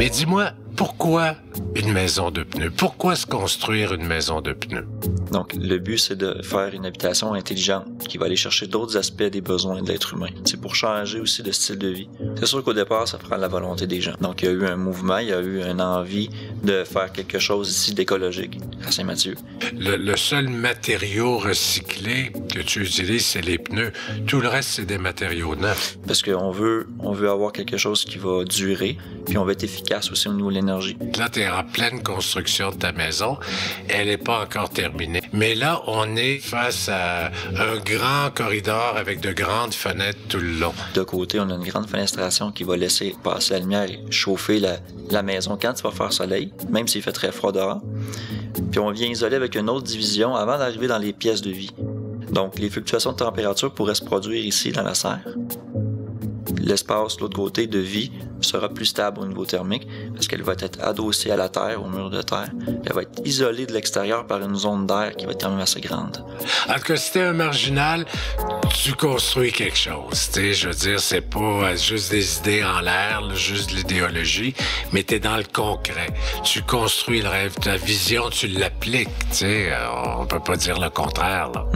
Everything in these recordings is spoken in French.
Mais dis-moi, pourquoi une maison de pneus? Pourquoi se construire une maison de pneus? Donc, le but, c'est de faire une habitation intelligente qui va aller chercher d'autres aspects des besoins de l'être humain. C'est pour changer aussi de style de vie. C'est sûr qu'au départ, ça prend la volonté des gens. Donc, il y a eu un mouvement, il y a eu une envie de faire quelque chose ici d'écologique à Saint-Mathieu. Le seul matériau recyclé que tu utilises, c'est les pneus. Tout le reste, c'est des matériaux neufs. Parce qu'on veut avoir quelque chose qui va durer, puis on va être efficace aussi au niveau de l'énergie. Là, tu es en pleine construction de ta maison. Elle n'est pas encore terminée. Mais là, on est face à un grand corridor avec de grandes fenêtres tout le long. De côté, on a une grande fenestration qui va laisser passer la lumière et chauffer la maison quand il va faire soleil, même s'il fait très froid dehors. Puis on vient isoler avec une autre division avant d'arriver dans les pièces de vie. Donc, les fluctuations de température pourraient se produire ici dans la serre. L'espace de l'autre côté de vie sera plus stable au niveau thermique parce qu'elle va être adossée à la terre, au mur de terre. Elle va être isolée de l'extérieur par une zone d'air qui va être quand même assez grande. En tout cas, si t'es un marginal, tu construis quelque chose. T'sais, je veux dire, c'est pas juste des idées en l'air, juste de l'idéologie, mais t'es dans le concret. Tu construis le rêve, ta vision, tu l'appliques. On peut pas dire le contraire. Là.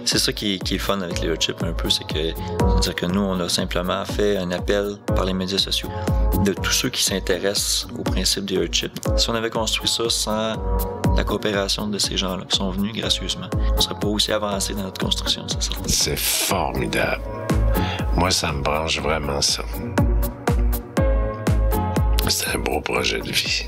C'est ça qui est fun avec les Earthships un peu, c'est-à-dire que nous, on a simplement fait un appel par les médias sociaux de tous ceux qui s'intéressent au principe des Earthships. Si on avait construit ça sans la coopération de ces gens-là qui sont venus gracieusement, on serait pas aussi avancé dans notre construction, c'est ça. C'est formidable. Moi, ça me branche vraiment, ça. C'est un beau projet de vie.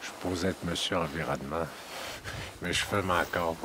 Je suis supposé être monsieur environnement, mais je fume encore.